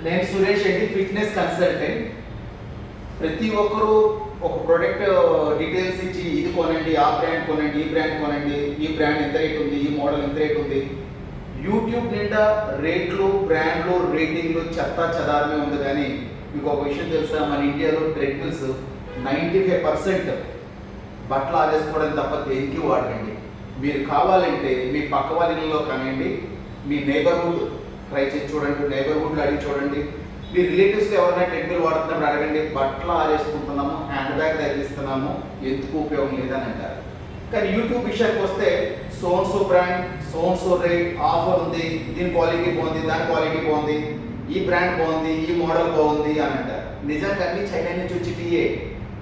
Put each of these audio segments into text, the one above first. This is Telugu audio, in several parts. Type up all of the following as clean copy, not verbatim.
నేను సురేష్ రెడ్డి, ఫిట్నెస్ కన్సల్టెంట్. ప్రతి ఒక్కరూ ఒక ప్రోడక్ట్ డీటెయిల్స్ ఇచ్చి ఇది కొనండి, ఆ బ్రాండ్ కొనండి, ఈ బ్రాండ్ కొనండి, ఈ బ్రాండ్ ఎంత రేట్ ఉంది, ఈ మోడల్ ఎంత రేట్ ఉంది. యూట్యూబ్ నిండా రేట్లు, బ్రాండ్లు, రేటింగ్లు చెత్త చెదారమే ఉంది. కానీ మీకు ఒక విషయం తెలుసా, మన ఇండియాలో ట్రెడ్మిల్స్ 95% బట్టలు ఆరేసుకోవడం తప్ప దేనికి వాడండి. మీరు కావాలంటే మీ పక్క వాళ్ళ ఇళ్ళలో కానివ్వండి, మీ నైబర్హుడ్ ట్రై చేసి చూడండి, నైబర్హుడ్లో అడిగి చూడండి. మీ రిలేటివ్స్లో ఎవరైనా ట్రెడ్మిల్ వాడుతున్నప్పుడు అడగండి, బట్టలు ఆరేసుకుంటున్నాము, హ్యాండ్ బ్యాగ్ తగ్గిస్తున్నాము, ఎందుకు ఉపయోగం లేదని అంటారు. కానీ యూట్యూబ్ విషయానికి వస్తే సోన్సో బ్రాండ్, సోన్సో రేట్, ఆఫర్ ఉంది, దీని క్వాలిటీ బాగుంది, దాని క్వాలిటీ బాగుంది, ఈ బ్రాండ్ బాగుంది, ఈ మోడల్ బాగుంది అని అంటారు. నిజంగా అన్ని చైనా నుంచి వచ్చి టీయే.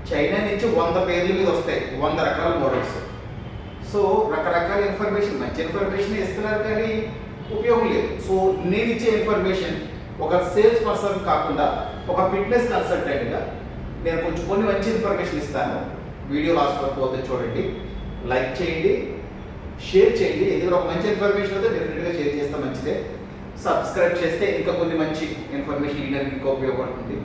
చైనా నుంచి 100 పేర్ల మీద వస్తాయి, 100 రకాల మోడల్స్. సో రకరకాల ఇన్ఫర్మేషన్, మంచి ఇన్ఫర్మేషన్ ఇస్తున్నారు కానీ ఉపయోగం లేదు. సో నేను ఇచ్చే ఇన్ఫర్మేషన్ ఒక సేల్స్ పర్సన్ కాకుండా ఒక ఫిట్నెస్ కన్సల్టెంట్గా నేను కొన్ని మంచి ఇన్ఫర్మేషన్ ఇస్తాను. వీడియో లాస్ట్ వరకు పోతే చూడండి, లైక్ చేయండి, షేర్ చేయండి. ఎందుకంటే ఒక మంచి ఇన్ఫర్మేషన్ అయితే డెఫినెట్గా షేర్ చేస్తే మంచిదే. సబ్స్క్రైబ్ చేస్తే ఇంకా కొన్ని మంచి ఇన్ఫర్మేషన్ ఇవ్వడానికి ఇంకా ఉపయోగపడుతుంది.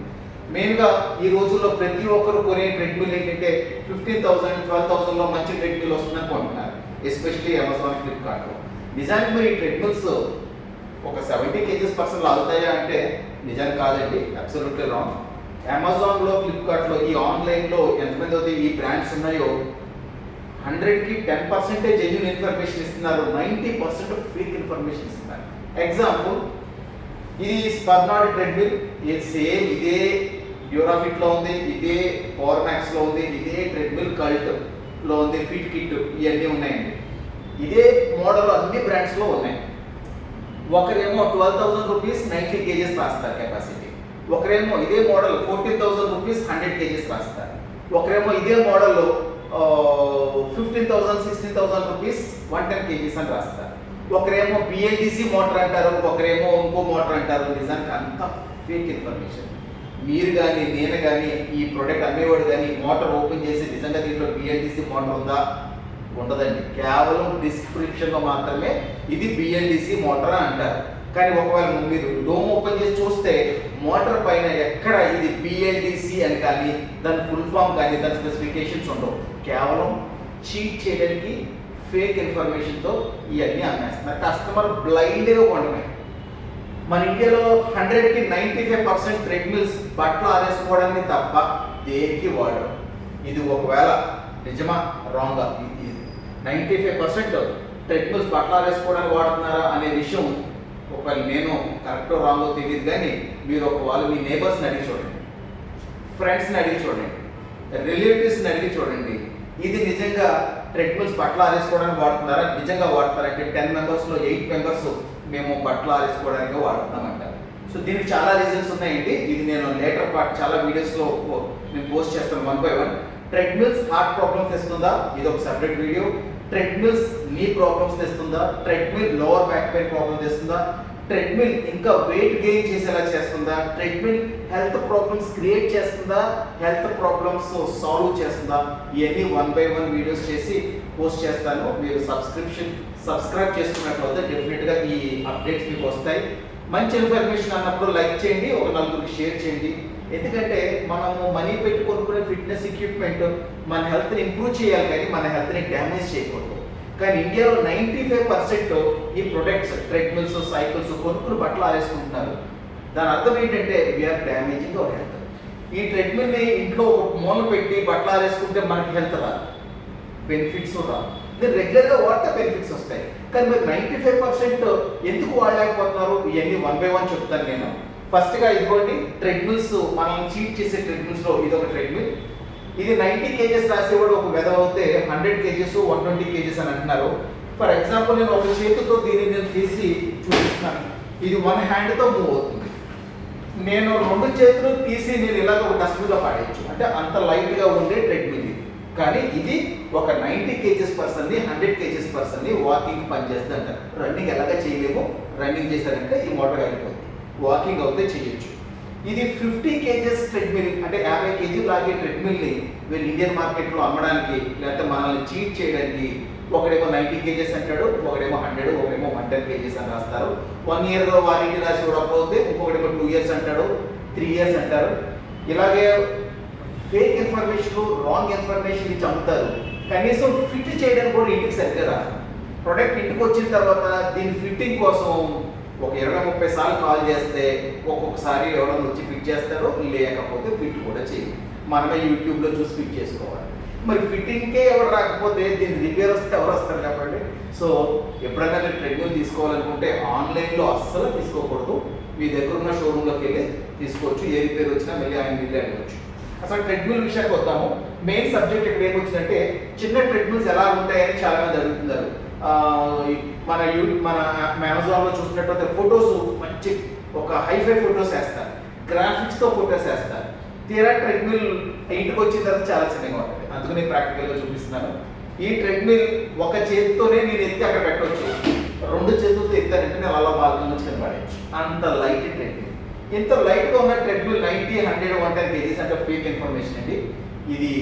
మెయిన్గా ఈ రోజుల్లో ప్రతి ఒక్కరు కొనే ట్రెడ్మిల్ ఏంటంటే 15,000, 12,000లో మంచి ట్రెడ్మిల్ వస్తుందని కొంటున్నారు, ఎస్పెషల్లీ అమెజాన్, ఫ్లిప్కార్ట్లో. నిజానికి మరి ఈ ట్రెడ్మిల్స్ ఒక 70 kgs పర్సన్ లాగుతాయా అంటే నిజానికి కాదండి, అబ్సల్యూట్లీ రాంగ్. అమెజాన్లో, ఫ్లిప్కార్ట్లో, ఈ ఆన్లైన్లో ఎంతమంది అయితే ఈ బ్రాండ్స్ ఉన్నాయో 100కి 10% జెన్యూన్ ఇన్ఫర్మేషన్ ఇస్తున్నారు, 90% ఫేక్ ఇన్ఫర్మేషన్ ఇస్తున్నారు. ఎగ్జాంపుల్, ఇది స్పర్నాడ్ ట్రెడ్మిల్, ఇది సేమ్ ఇదే డ్యూరాఫిట్లో ఉంది, ఇదే పవర్ మ్యాక్స్లో ఉంది, ఇదే ట్రెడ్మిల్ కల్ట్లో ఉంది, ఫిట్ కిట్ ఇవన్నీ ఉన్నాయండి. ఇదే మోడల్ అన్ని బ్రాండ్స్లో ఉన్నాయి. ఒకరేమో 12,000 రూపీస్ 90 kgs రాస్తారు కెపాసిటీ, ఒకరేమో ఇదే మోడల్ 14,000 రూపీస్ 100 kgs రాస్తారు, ఒకరేమో ఇదే మోడల్ 15,000, 16,000 రూపీస్ 110 kgs అని రాస్తారు. ఒకరేమో BLDC మోటార్ అంటారు, ఒకరేమో ఇంకో మోటార్ అంటారు. నిజానికి అంత ఫేక్ ఇన్ఫర్మేషన్. మీరు కానీ నేను కానీ ఈ ప్రోడక్ట్ అమ్మేవాడు కానీ మోటార్ ఓపెన్ చేసి నిజంగా దీంట్లో BLDC మోటార్ ఉందా, ఉండదండి. కేవలం డిస్క్రిప్షన్లో మాత్రమే ఇది BLDC మోటార్ అని అంటారు. కానీ ఒకవేళ మీరు డోమ్ ఓపెన్ చేసి చూస్తే మోటార్ పైన ఎక్కడ ఇది BLDC అని కానీ దాని ఫుల్ ఫామ్ కానీ దాని స్పెసిఫికేషన్స్ ఉండవు. కేవలం చీట్ చేయడానికి ఫేక్ ఇన్ఫర్మేషన్తో ఇవన్నీ అమ్మేస్తున్నారు. కస్టమర్ బ్లైండ్గా కొనమే. మన ఇండియాలో 100కి 95% ట్రెడ్మిల్స్ బట్టలు ఆరేసుకోవడానికి తప్ప దేనికి వాడరు. ఇది ఒకవేళ నిజమా రాంగా, 95% ట్రెడ్మిల్స్ బట్టలు ఆరేసుకోవడానికి వాడుతున్నారా అనే విషయం ఒకవేళ నేను కరెక్టో రాంగో తెలియదు. కానీ మీరు ఒకవేళ మీ నేబర్స్ని అడిగి చూడండి, ఫ్రెండ్స్ని అడిగి చూడండి, రిలేటివ్స్ని అడిగి చూడండి, ఇది నిజంగా ట్రెడ్మిల్స్ బట్టలు ఆరేసుకోవడానికి వాడుతున్నారా, నిజంగా వాడతారంటే 10 మెంబర్స్లో 8 మెంబర్స్ మేము బట్టలు ఆరేసుకోవడానికి వాడుతున్నామంటారు. సో దీనికి చాలా రీజన్స్ ఉన్నాయండి. ఇది నేను లేటర్ పార్ట్ చాలా వీడియోస్లో నేను పోస్ట్ చేస్తాను 1 by 1. ట్రెడ్మిల్స్ హార్ట్ ప్రాబ్లమ్స్ తెస్తుందా, ఇది ఒక separate video. Treadmills knee problems తెస్తుందా, treadmill lower back pain problem తెస్తుందా, ట్రెడ్మిల్ ఇంకా వెయిట్ గెయిన్ చేసేలా చేస్తుందా, ట్రెడ్మిల్ హెల్త్ ప్రాబ్లమ్స్ క్రియేట్ చేస్తుందా, హెల్త్ ప్రాబ్లమ్స్ సాల్వ్ చేస్తుందా, ఇవన్నీ 1 by 1 వీడియోస్ చేసి పోస్ట్ చేస్తాను. మీరు సబ్స్క్రైబ్ చేసుకున్నట్లయితే డెఫినెట్గా ఈ అప్డేట్స్ మీకు వస్తాయి. మంచి ఇన్ఫర్మేషన్ అన్నప్పుడు లైక్ చేయండి, ఒక నలుగురికి షేర్ చేయండి. ఎందుకంటే మనము మనీ పెట్టి కొనుక్కునే ఫిట్నెస్ ఎక్విప్మెంట్ మన హెల్త్ని ఇంప్రూవ్ చేయాలి కానీ మన హెల్త్ని డ్యామేజ్ చేయకూడదు. కానీ ఇండియాలో 95% ఈ ప్రొడక్ట్స్, ట్రెడ్మిల్స్, సైకిల్స్ కొనుక్కుని బట్టలు ఆరేసుకుంటున్నారు. దాని అర్థం ఏంటంటే వీఆర్ డ్యామేజింగ్ అవర్ హెల్త్. ఈ ట్రెడ్మిల్ని ఇంట్లో ఒక మూల పెట్టి బట్టలు ఆరేసుకుంటే మనకి హెల్త్ రాదు, బెనిఫిట్స్ రాదు. మీరు రెగ్యులర్గా వాడితే బెనిఫిట్స్ వస్తాయి. కానీ మీరు 95% ఎందుకు వాడలేకపోతున్నారు, ఇవన్నీ 1 by 1 చెప్తాను నేను. ఫస్ట్గా ఇదిగోండి ట్రెడ్మిల్స్, మనల్ని చీట్ చేసే ట్రెడ్మిల్స్లో ఇది ఒక ట్రెడ్మిల్. ఇది 90 kgs రాసేవాడు ఒక వెధవ అవుతే 100 kgs, 120 kgs అని అంటున్నారు. ఫర్ ఎగ్జాంపుల్ నేను ఒక చేతితో దీన్ని నేను తీసి చూపిస్తున్నాను. ఇది 1 హ్యాండ్తో మూవ్ అవుతుంది. నేను 2 చేతులు తీసి నేను ఇలాగ ఒక డస్ట్బిన్లో పాడేయచ్చు, అంటే అంత లైట్గా ఉండే ట్రెడ్మిల్ ఇది. కానీ ఇది ఒక 90 kgs పర్సన్ని, 100 kgs పర్సన్ని వాకింగ్ పనిచేస్తుంది అంటారు. రన్నింగ్ ఎలాగా చేయలేము, రన్నింగ్ చేశారంటే ఈ మోటార్ అయిపోతుంది, వాకింగ్ అవుతే చేయొచ్చు. ఇది 50 kgs ట్రెడ్మిల్, అంటే 50 kg లాగే ట్రెడ్మిల్ని వీళ్ళు ఇండియన్ మార్కెట్లో అమ్మడానికి లేకపోతే మనల్ని చీట్ చేయడానికి ఒకడేమో 90 కేజెస్ అంటాడు, ఒకడేమో 100, ఒకడేమో 110 కేజెస్ అని రాస్తారు. 1 ఇయర్ వారంటీ రాసి చూడకపోతే ఇంకొకడేమో 2 ఇయర్స్ అంటాడు, 3 ఇయర్స్ అంటారు. ఇలాగే ఫేక్ ఇన్ఫర్మేషన్, రాంగ్ ఇన్ఫర్మేషన్ ఇచ్చి అమ్ముతారు. కనీసం ఫిట్ చేయడానికి కూడా ఇంటికి సరిగ్గా రాదు. ప్రొడక్ట్ ఇంటికి వచ్చిన తర్వాత దీని ఫిట్టింగ్ కోసం ఒక 20-30 సార్లు కాల్ చేస్తే ఒక్కొక్కసారి ఎవరైనా వచ్చి ఫిట్ చేస్తారో, లేకపోతే ఫిట్ కూడా చేయరు. మనమే యూట్యూబ్లో చూసి ఫిట్ చేసుకోవాలి. మరి ఫిట్టింగ్కే ఎవరు రాకపోతే దీని రిపేర్ వస్తే ఎవరు వస్తారు చెప్పండి. సో ఎప్పుడైనా మీరు ట్రెడ్మిల్ తీసుకోవాలనుకుంటే ఆన్లైన్లో అస్సలు తీసుకోకూడదు. మీ దగ్గర ఉన్న షోరూంలోకి వెళ్ళి తీసుకోవచ్చు. ఏ రిపేర్ వచ్చినా మళ్ళీ ఆయన వెళ్ళి అడగవచ్చు. అసలు ట్రెడ్మిల్ విషయానికి వద్దాము. మెయిన్ సబ్జెక్ట్ ఇక్కడ ఏమొచ్చిందంటే చిన్న ట్రెడ్మిల్స్ ఎలా ఉంటాయని చాలా మంది అడుగుతున్నారు. మన అమెజాన్లో చూసినట్టు ఫొటోస్ మంచి ఒక హైఫై ఫొటోస్ వేస్తారు, గ్రాఫిక్స్తో ఫొటోస్ వేస్తారు. తీరా ట్రెడ్మిల్ ఇంటికి వచ్చిన తర్వాత చాలా చిన్నగా ఉంటుంది. అందుకని ప్రాక్టికల్గా చూపిస్తున్నాను. ఈ ట్రెడ్మిల్ ఒక చేతితోనే నేను ఎత్తి అక్కడ పెట్టవచ్చు, 2 చేతులతో ఎత్తానంటే నేను అలా బాగా నుంచి కనబడచ్చు. అంత లైట్ ట్రెడ్మిల్. ఇంత లైట్గా ఉన్న ట్రెడ్మిల్ 90, 100, 110 కేజీస్ అంటే ఫేక్ ఇన్ఫర్మేషన్ అండి. ఇది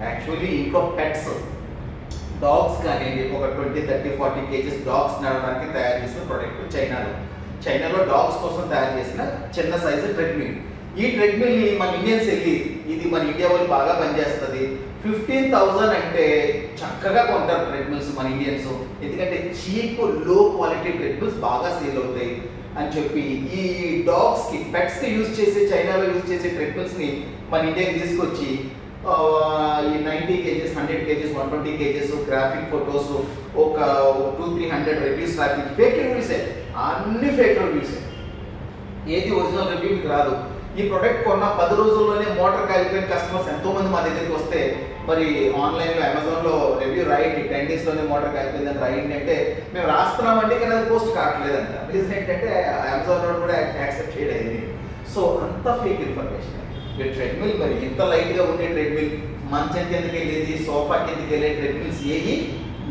యాక్చువల్లీ ఇంట్లో పెట్స్, డాగ్స్ కానివ్వండి, ఒక 20, 30, 40 కేజీస్ డాగ్స్ నడవడానికి తయారు చేసిన ప్రోడక్ట్. చైనాలో డాగ్స్ కోసం తయారు చేసిన చిన్న సైజు ట్రెడ్మిల్. ఈ ట్రెడ్మిల్ని మన ఇండియన్స్ వెళ్ళి ఇది మన ఇండియా వాళ్ళు బాగా పనిచేస్తుంది, 15,000 అంటే చక్కగా కొంటారు ట్రెడ్మిల్స్ మన ఇండియన్స్. ఎందుకంటే చీప్, లో క్వాలిటీ ట్రెడ్మిల్స్ బాగా సేల్ అవుతాయి అని చెప్పి ఈ డాగ్స్కి, పెట్స్కి యూజ్ చేసే, చైనాలో యూజ్ చేసే ట్రెడ్మిల్స్ని మన ఇండియాకి తీసుకొచ్చి ఈ 90 kgs, 100 kgs, 120 kgs graphic photos, ఒక 200-300 రివ్యూస్ రాపించి ఫేక్ రివ్యూసే, అన్ని ఫేక్ రివ్యూసే. ఏది ఒరిజినల్ రివ్యూ మీకు రాదు. ఈ ప్రోడక్ట్ కొన్న 10 రోజుల్లోనే మోటార్ కాలిపోయిన కస్టమర్స్ ఎంతోమంది మా దగ్గరికి వస్తే, మరి ఆన్లైన్లో అమెజాన్లో రివ్యూ రాయండి, 10 డేస్లోనే మోటార్ కాలిపోయిందని రాయండి అంటే మేము రాస్తున్నామంటే కానీ అది పోస్ట్ కావట్లేదంట. రీజన్ ఏంటంటే అమెజాన్లో కూడా యాక్సెప్ట్ చేయలేదు. సో అంత ఫేక్ ఇన్ఫర్మేషన్. ఈ ట్రెడ్మిల్ మరి ఇంత లైట్గా ఉండే ట్రెడ్మిల్, మంచం కిందకి వెళ్ళేది, సోఫా కిందకి వెళ్ళే ట్రెడ్మిల్స్ ఏవి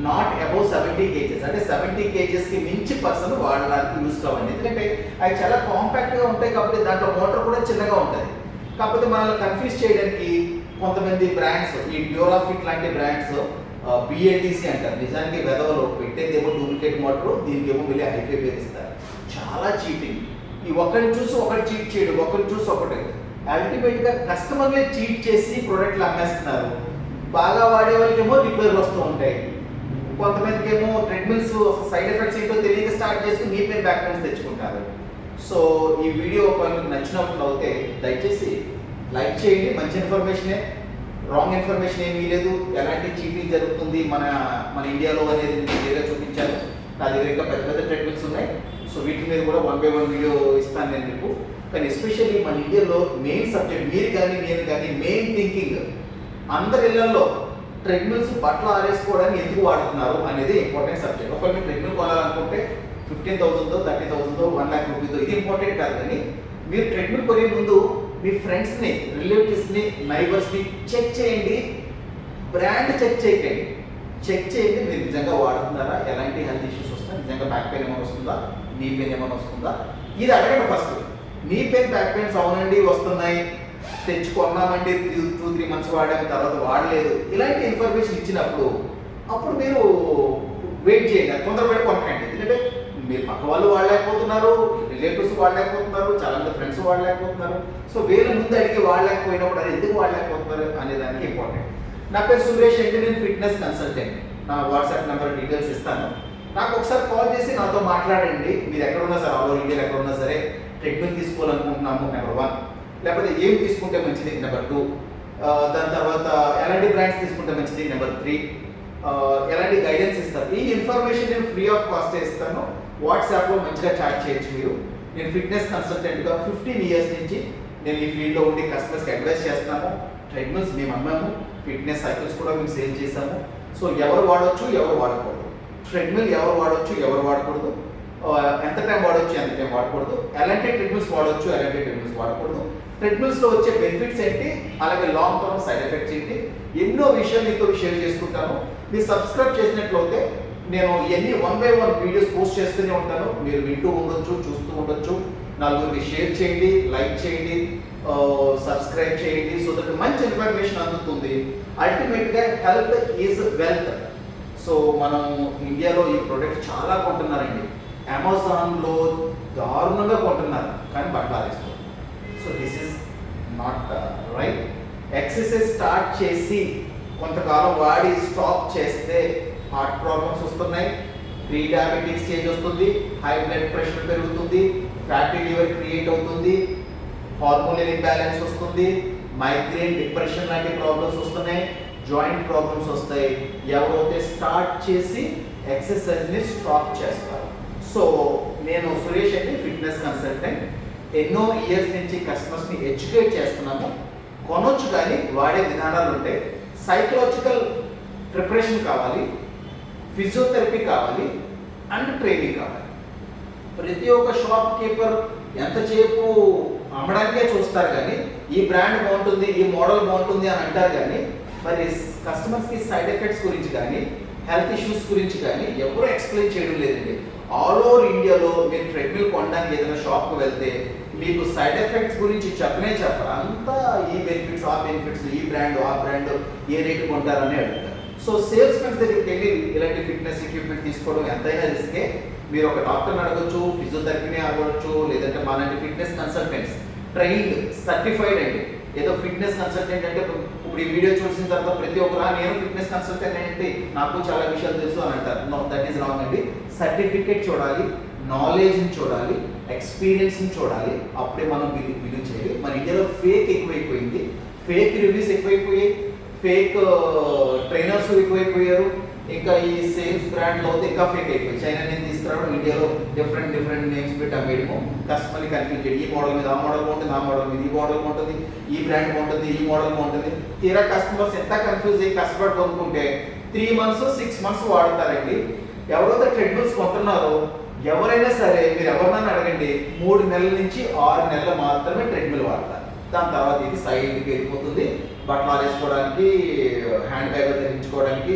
నాట్ అబౌవ్ 70 కేజెస్, అంటే 70 కేజెస్కి మించి పర్సన్ వాడడానికి యూజ్ కావండి. ఎందుకంటే అవి చాలా కాంపాక్ట్గా ఉంటాయి కాబట్టి దాంట్లో మోటార్ కూడా చిన్నగా ఉంటుంది. కాకపోతే మనల్ని కన్ఫ్యూజ్ చేయడానికి కొంతమంది బ్రాండ్స్, ఈ డ్యూరాఫిట్ లాంటి బ్రాండ్స్ BLDC అంటారు. నిజానికి వెదవలో పెట్టేదేమో డూప్లికేట్ మోటార్, దీనికేమో వెళ్ళి హైఫై పేరిస్తారు. చాలా చీటింగ్. ఈ ఒకరిని చూసి ఒకటి చీట్ చేయడం, ఒకరిని చూసి ఒకటి. అల్టిమేట్గా కస్టమర్లే చీట్ చేసి ప్రోడక్ట్లు అమ్మేస్తున్నారు. బాగా వాడే వాళ్ళకేమో రిపేర్లు వస్తూ ఉంటాయి. కొంతమందికి ఏమో ట్రెడ్మిల్స్ సైడ్ ఎఫెక్ట్స్ ఏంటో తెలియక స్టార్ట్ చేసి మీ పేరు బ్యాక్ పెయిన్స్ తెచ్చుకుంటారు. సో ఈ వీడియో మీకు నచ్చినట్లు అయితే దయచేసి లైక్ చేయండి. మంచి ఇన్ఫర్మేషనే, రాంగ్ ఇన్ఫర్మేషన్ ఏమీ లేదు. ఎలాంటి చీటింగ్ జరుగుతుంది మన ఇండియాలో అనేది నేను క్లియర్గా చూపించాను. నా దగ్గర ఇంకా పెద్ద పెద్ద ట్రెడ్మిల్స్ ఉన్నాయి. సో వీటి మీద కూడా 1 by 1 వీడియో ఇస్తాను నేను మీకు. కానీ ఎస్పెషల్లీ మన ఇండియాలో మెయిన్ సబ్జెక్ట్, మీరు కానీ నేను కానీ మెయిన్ థింకింగ్, అందరి ఇళ్లలో ట్రెడ్మిల్స్ బట్టలు ఆరేసుకోవడానికి ఎందుకు వాడుతున్నారు అనేది ఇంపార్టెంట్ సబ్జెక్ట్. ఒకవేళ మీరు ట్రెడ్మిల్ కొనాలనుకుంటే 15,000, 30,000, 1 lakh రూపీస్ ఇది ఇంపార్టెంట్ కాదు. కానీ మీరు ట్రెడ్మిల్ కొనే ముందు మీ ఫ్రెండ్స్ని, రిలేటివ్స్ని, నైబర్స్ని చెక్ చేయండి. బ్రాండ్ చెక్ చేయకండి. చెక్ చేయండి మీరు నిజంగా వాడుతున్నారా, ఎలాంటి హెల్త్ ఇష్యూస్ వస్తాయి, నిజంగా బ్యాక్ పెయిన్ ఏమైనా వస్తుందా, నీ పెయిన్ ఏమైనా వస్తుందా, ఇది అడగండి first. Knee pain, back pains అవునండి వస్తున్నాయి, తెచ్చుకున్నామండి 2-3 మంత్స్ వాడాము, తర్వాత వాడలేదు, ఇలాంటి ఇన్ఫర్మేషన్ ఇచ్చినప్పుడు అప్పుడు మీరు వెయిట్ చేయండి. తొందరపడి కొనకండి. ఎందుకంటే మీరు పక్క వాళ్ళు వాడలేకపోతున్నారు, రిలేటివ్స్ వాడలేకపోతున్నారు, చాలా మంది ఫ్రెండ్స్ వాడలేకపోతున్నారు. సో వేరే ముందు అడిగి వాడలేకపోయినప్పుడు అది ఎందుకు వాడలేకపోతున్నారు అనే దానికి ఇంపార్టెంట్. నా పేరు సురేష్ అండి, నేను ఫిట్నెస్ కన్సల్టెంట్. నా వాట్సాప్ నెంబర్ డీటెయిల్స్ ఇస్తాను. నాకు ఒకసారి కాల్ చేసి నాతో మాట్లాడండి. మీరు ఎక్కడున్నా సరే, ఆల్ ఓవర్ ఇండియా ఎక్కడున్నా సరే, ట్రీట్మెంట్ తీసుకోవాలనుకుంటున్నాము నెంబర్ 1, లేకపోతే ఏం తీసుకుంటే మంచిది నెంబర్ 2, దాని తర్వాత ఎలాంటి బ్రాండ్స్ తీసుకుంటే మంచిది నెంబర్ 3, ఎలాంటి గైడెన్స్ ఇస్తారు. ఈ ఇన్ఫర్మేషన్ నేను ఫ్రీ ఆఫ్ కాస్ట్ ఇస్తాను. వాట్సాప్లో మంచిగా చాట్ చేయొచ్చు మీరు. నేను ఫిట్నెస్ కన్సల్టెంట్గా 15 years నుంచి నేను ఈ ఫీల్డ్లో ఉండి కస్టమర్స్కి అడ్వైస్ చేస్తున్నాము. ట్రెడ్మిల్స్ మేము అమ్మాము, ఫిట్నెస్ సైకిల్స్ కూడా మేము సేల్ చేసాము. సో ఎవరు వాడవచ్చు, ఎవరు వాడకూడదు, ట్రెడ్మిల్ ఎవరు వాడవచ్చు, ఎవరు వాడకూడదు, ఎంత టైం వాడవచ్చు, ఎంత టైం వాడకూడదు, ఎలాంటి ట్రెడ్మిల్స్ వాడవచ్చు, ఎలాంటి ట్రెడ్మిల్స్ వాడకూడదు, ట్రెడ్మిల్స్లో వచ్చే బెనిఫిట్స్ ఏంటి, అలాగే లాంగ్ టర్మ్ సైడ్ ఎఫెక్ట్స్ ఏంటి, ఎన్నో విషయాలు మీతో షేర్ చేసుకుంటాను. మీరు సబ్స్క్రైబ్ చేసినట్లయితే నేను ఇవన్నీ 1 by 1 వీడియోస్ పోస్ట్ చేస్తూనే ఉంటాను. మీరు వింటూ ఉండొచ్చు, చూస్తూ ఉండొచ్చు. నలుగురికి షేర్ చేయండి, లైక్ చేయండి, సబ్స్క్రైబ్ చేయండి. సో దట్ మంచి ఇన్ఫర్మేషన్ అందుతుంది. అల్టిమేట్గా హెల్త్ ఈజ్ వెల్త్. సో మనం ఇండియాలో ఈ ప్రోడక్ట్ చాలా కొంటున్నారండి. అమెజాన్లో దారుణంగా కొంటున్నారు కానీ బట్టలు ఆరేసుకోవాలి. So this is not right. Exercise start చేసి కొంతకాలం వాడి స్టాప్ చేస్తే హార్ట్ ప్రాబ్లమ్స్ వస్తున్నాయి, ప్రీ డయాబెటిక్ స్టేజ్ వస్తుంది, హై బ్లడ్ ప్రెషర్ పెరుగుతుంది, ఫ్యాటీ లివర్ క్రియేట్ అవుతుంది, హార్మోనల్ ఇంబ్యాలెన్స్ వస్తుంది, మైగ్రేన్, డిప్రెషన్ లాంటి ప్రాబ్లమ్స్ వస్తున్నాయి, జాయింట్ ప్రాబ్లమ్స్ వస్తాయి ఎవరైతే స్టార్ట్ చేసి ఎక్సర్సైజ్ని స్టాప్ చేస్తారు. సో నేను సురేష్ అండి, ఫిట్నెస్ కన్సల్టెంట్. ఎన్నో ఇయర్స్ నుంచి కస్టమర్స్ని ఎడ్యుకేట్ చేస్తున్నాము. కొనొచ్చు కానీ వాడే విధానాలు ఉంటాయి. సైకలాజికల్ ప్రిపరేషన్ కావాలి, ఫిజియోథెరపీ కావాలి అండ్ ట్రైనింగ్ కావాలి. ప్రతి ఒక్క షాప్ కీపర్ ఎంతసేపు అమ్మడానికే చూస్తారు కానీ ఈ బ్రాండ్ బాగుంటుంది, ఈ మోడల్ బాగుంటుంది అని అంటారు కానీ మరి కస్టమర్స్కి సైడ్ ఎఫెక్ట్స్ గురించి కానీ హెల్త్ ఇష్యూస్ గురించి కానీ ఎవరు ఎక్స్ప్లెయిన్ చేయడం లేదండి. ఆల్ ఓవర్ ఇండియాలో మీరు ట్రెడ్మిల్ కొనడానికి ఏదైనా షాప్కి వెళ్తే మీకు సైడ్ ఎఫెక్ట్స్ గురించి చెప్పనే చెప్పరు. అంతా ఈ బెనిఫిట్స్, ఆ బెనిఫిట్స్, ఈ బ్రాండ్, ఆ బ్రాండ్, ఏ రేటు కొంటారని అడుగుతారు. సో సేల్స్ మెన్స్ దగ్గరికి వెళ్ళి ఇలాంటి ఫిట్నెస్ ఎక్విప్మెంట్ తీసుకోవడం ఎంతైనా రిస్కే. మీరు ఒక డాక్టర్ని అడగచ్చు, ఫిజియోథెరపీని అడగచ్చు, లేదంటే మనకి ఫిట్నెస్ కన్సల్టెంట్స్ ట్రైన్డ్, సర్టిఫైడ్ అండి. ఏదో ఫిట్నెస్ కన్సల్టెంట్ అంటే ఇప్పుడు ఈ వీడియో చూసిన తర్వాత ప్రతి ఒక్కరు నేను ఫిట్నెస్ కన్సల్టెంట్ ఏంటి, నాకు చాలా విషయాలు తెలుసు అని అంటారు. నో, దట్ ఈస్ రాంగ్ అండి. సర్టిఫికేట్ చూడాలి, నాలెడ్జ్ని చూడాలి, ఎక్స్పీరియన్స్ని చూడాలి, అప్పుడే మనం బిలీవ్ చేయాలి. మన ఇండియాలో ఫేక్ ఎక్కువైపోయింది, ఫేక్ రివ్యూస్ ఎక్కువైపోయాయి, ఫేక్ ట్రైనర్స్ ఎక్కువైపోయారు. ఇంకా ఈ సేల్స్ బ్రాండ్లో అయితే ఇంకా ఫేక్ అయిపోయి చైనా నేను తీసుకురావడం, ఇండియాలో డిఫరెంట్ నేమ్స్ పెట్టి అమ్మేయడము, కస్టమర్ని కన్ఫ్యూజ్ చేయడం. ఈ మోడల్ మీద ఆ మోడల్ బాగుంటుంది, ఆ మోడల్ మీద ఈ మోడల్ బాగుంటుంది, ఈ బ్రాండ్ బాగుంటుంది, ఈ మోడల్ బాగుంటుంది. తీరా కస్టమర్స్ ఎంత కన్ఫ్యూజ్ అయ్యి కష్టపడి కొనుక్కుంటే 3 months 6 months వాడతారండి. ఎవరైతే ట్రెడ్మిల్స్ కొంటున్నారో ఎవరైనా సరే మీరు ఎవరినైనా అడగండి, 3 నెలల నుంచి 6 నెలలు మాత్రమే ట్రెడ్మిల్ వాడతారు. దాని తర్వాత ఇది సైడ్కి వెళ్ళిపోతుంది. బట్టలు ఆరేసుకోవడానికి, హ్యాండ్ బ్యాగ్ ధరించుకోవడానికి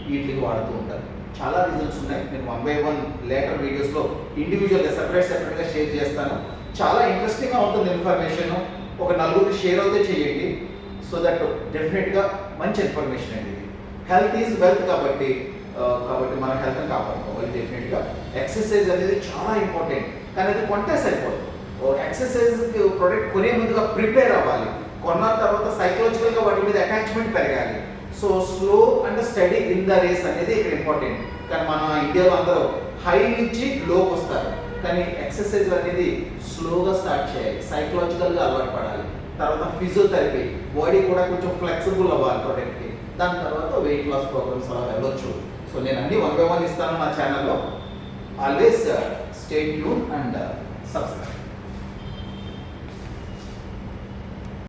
వీటికి వాడుతూ ఉంటారు. చాలా రిజల్ట్స్ ఉన్నాయి. నేను 1 by 1 లేటర్ వీడియోస్లో ఇండివిజువల్గా సెపరేట్గా షేర్ చేస్తాను. చాలా ఇంట్రెస్టింగ్గా ఉంటుంది ఇన్ఫర్మేషన్. ఒక 4 షేర్ అయితే చేయండి. సో దట్ డెఫినెట్గా మంచి ఇన్ఫర్మేషన్ అండి. ఇది హెల్త్ ఈజ్ వెల్త్ కాబట్టి మన హెల్త్ని కాపాడుకోవాలి. డెఫినెట్గా ఎక్సర్సైజ్ అనేది చాలా ఇంపార్టెంట్. కానీ అది కొంటే సరిపోదు. ఎక్సర్సైజ్కి ప్రోడక్ట్ కొనే ముందుగా ప్రిపేర్ అవ్వాలి. కొన్న తర్వాత సైకలాజికల్గా వాటి మీద అటాచ్మెంట్ పెరగాలి. So slow and study in the race అనేది ఇక్కడ ఇంపార్టెంట్. కానీ మన ఇండియాలో అందరూ హై నుంచి లోకి వస్తారు. కానీ ఎక్సర్సైజ్ అనేది స్లోగా స్టార్ట్ చేయాలి, సైకలాజికల్గా అలవాటు పడాలి. తర్వాత ఫిజియోథెరపీ, బాడీ కూడా కొంచెం ఫ్లెక్సిబుల్ అవ్వాలి ప్రోడక్ట్కి. దాని తర్వాత వెయిట్ లాస్ ప్రోగ్రామ్స్ అలా వెళ్ళొచ్చు. సో నేను అన్ని 1 by 1 ఇస్తాను నా ఛానల్లో. Always stay tune and subscribe.